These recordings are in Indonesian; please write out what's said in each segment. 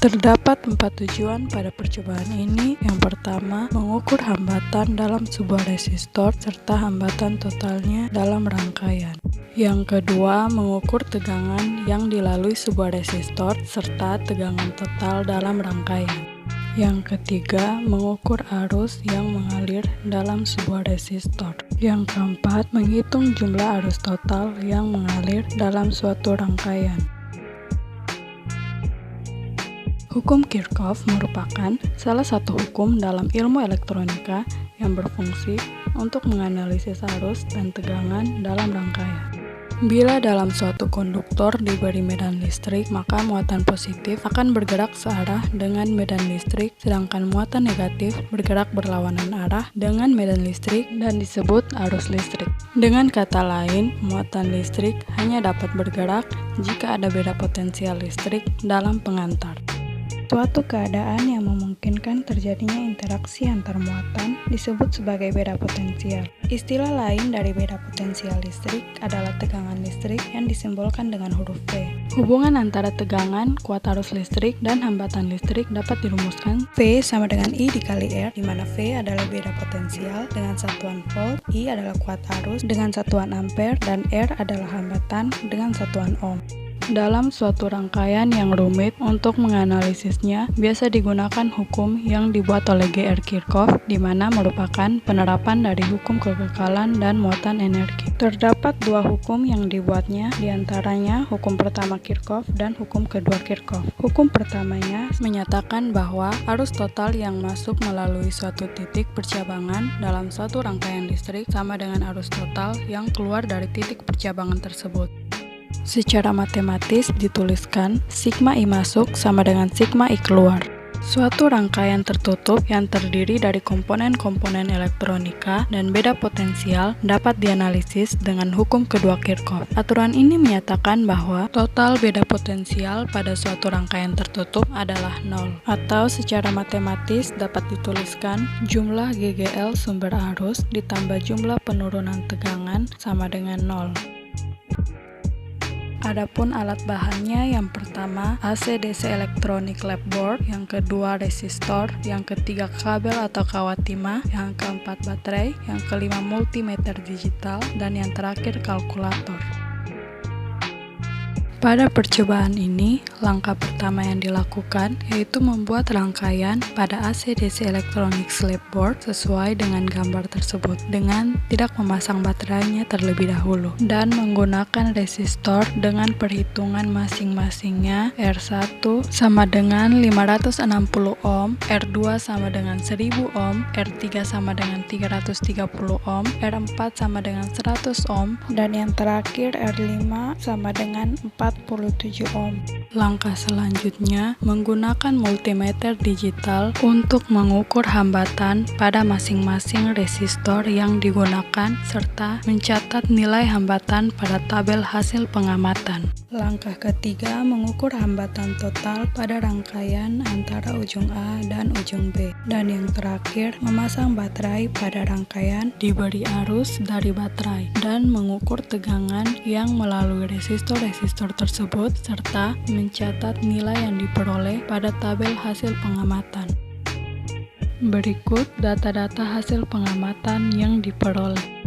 Terdapat 4 tujuan pada percobaan ini. Yang pertama, mengukur hambatan dalam sebuah resistor serta hambatan totalnya dalam rangkaian. Yang kedua, mengukur tegangan yang dilalui sebuah resistor serta tegangan total dalam rangkaian. Yang ketiga, mengukur arus yang mengalir dalam sebuah resistor. Yang keempat, menghitung jumlah arus total yang mengalir dalam suatu rangkaian. Hukum Kirchhoff merupakan salah satu hukum dalam ilmu elektronika yang berfungsi untuk menganalisis arus dan tegangan dalam rangkaian. Bila dalam suatu konduktor diberi medan listrik, maka muatan positif akan bergerak searah dengan medan listrik, sedangkan muatan negatif bergerak berlawanan arah dengan medan listrik dan disebut arus listrik. Dengan kata lain, muatan listrik hanya dapat bergerak jika ada beda potensial listrik dalam pengantar. Suatu keadaan yang memungkinkan terjadinya interaksi antar muatan disebut sebagai beda potensial. Istilah lain dari beda potensial listrik adalah tegangan listrik yang disimbolkan dengan huruf V. Hubungan antara tegangan, kuat arus listrik, dan hambatan listrik dapat dirumuskan V sama dengan I dikali R, di mana V adalah beda potensial dengan satuan volt, I adalah kuat arus dengan satuan ampere, dan R adalah hambatan dengan satuan ohm. Dalam suatu rangkaian yang rumit, untuk menganalisisnya biasa digunakan hukum yang dibuat oleh G.R. Kirchhoff, di mana merupakan penerapan dari hukum kekekalan dan muatan energi. Terdapat dua hukum yang dibuatnya, diantaranya hukum pertama Kirchhoff dan hukum kedua Kirchhoff. Hukum pertamanya menyatakan bahwa arus total yang masuk melalui suatu titik percabangan dalam suatu rangkaian listrik sama dengan arus total yang keluar dari titik percabangan tersebut. Secara matematis dituliskan sigma I masuk sama dengan sigma I keluar. Suatu rangkaian tertutup yang terdiri dari komponen-komponen elektronika dan beda potensial dapat dianalisis dengan hukum kedua Kirchhoff. Aturan ini menyatakan bahwa total beda potensial pada suatu rangkaian tertutup adalah 0. Atau secara matematis dapat dituliskan jumlah GGL sumber arus ditambah jumlah penurunan tegangan sama dengan 0. Adapun alat bahannya, yang pertama AC/DC Electronic Lab Board, yang kedua resistor, yang ketiga kabel atau kawat timah, yang keempat baterai, yang kelima multimeter digital, dan yang terakhir kalkulator. Pada percobaan ini, langkah pertama yang dilakukan yaitu membuat rangkaian pada AC/DC Electronic Lab Board sesuai dengan gambar tersebut dengan tidak memasang baterainya terlebih dahulu dan menggunakan resistor dengan perhitungan masing-masingnya. R1 sama dengan 560 ohm, R2 sama dengan 1000 ohm, R3 sama dengan 330 ohm, R4 sama dengan 100 ohm, dan yang terakhir R5 sama dengan 47 ohm. Langkah selanjutnya menggunakan multimeter digital untuk mengukur hambatan pada masing-masing resistor yang digunakan serta mencatat nilai hambatan pada tabel hasil pengamatan. Langkah ketiga mengukur hambatan total pada rangkaian antara ujung A dan ujung B. Dan yang terakhir memasang baterai pada rangkaian diberi arus dari baterai dan mengukur tegangan yang melalui resistor-resistor tersebut serta mencatat nilai yang diperoleh pada tabel hasil pengamatan. Berikut data-data hasil pengamatan yang diperoleh.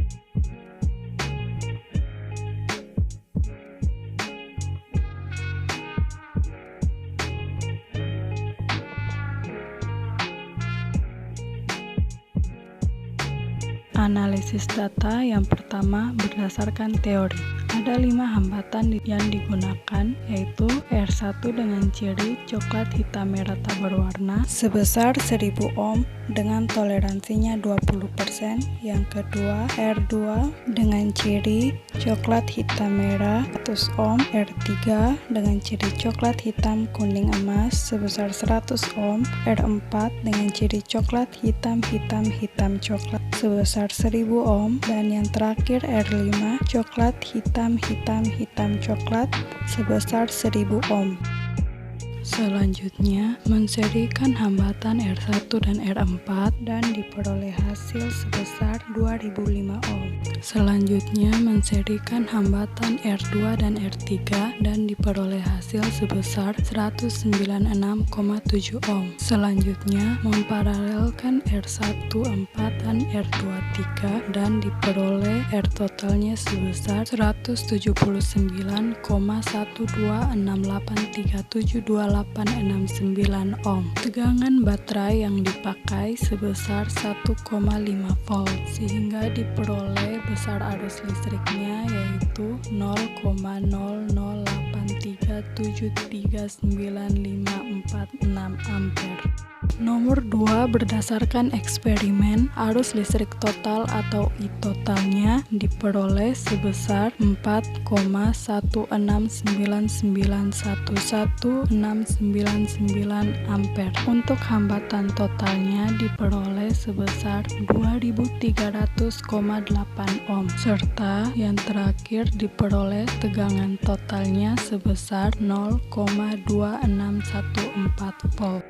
Analisis data yang pertama berdasarkan teori. Ada 5 hambatan yang digunakan, yaitu R1 dengan ciri coklat hitam merah tak berwarna sebesar 1000 ohm dengan toleransinya 20%. Yang kedua R2 dengan ciri coklat hitam merah 100 ohm, R3 dengan ciri coklat hitam kuning emas sebesar 100 ohm, R4 dengan ciri coklat hitam coklat sebesar 1000 ohm, dan yang terakhir R5 coklat hitam coklat sebesar 1000 ohm. Selanjutnya, menserikan hambatan R1 dan R4 dan diperoleh hasil sebesar 2005 ohm. Selanjutnya, menserikan hambatan R2 dan R3 dan diperoleh hasil sebesar 196,7 ohm. Selanjutnya, memparalelkan R1 4 dan R2 3 dan diperoleh R totalnya sebesar 179,12683728 ohm. Tegangan baterai yang dipakai sebesar 1,5 volt sehingga diperoleh besar arus listriknya yaitu 0,083739546 ampere. Nomor 2, berdasarkan eksperimen, arus listrik total atau I totalnya diperoleh sebesar 4,169911699 ampere. Untuk hambatan totalnya diperoleh sebesar 2300,8 ohm. Serta yang terakhir diperoleh tegangan totalnya sebesar 0,2614 volt.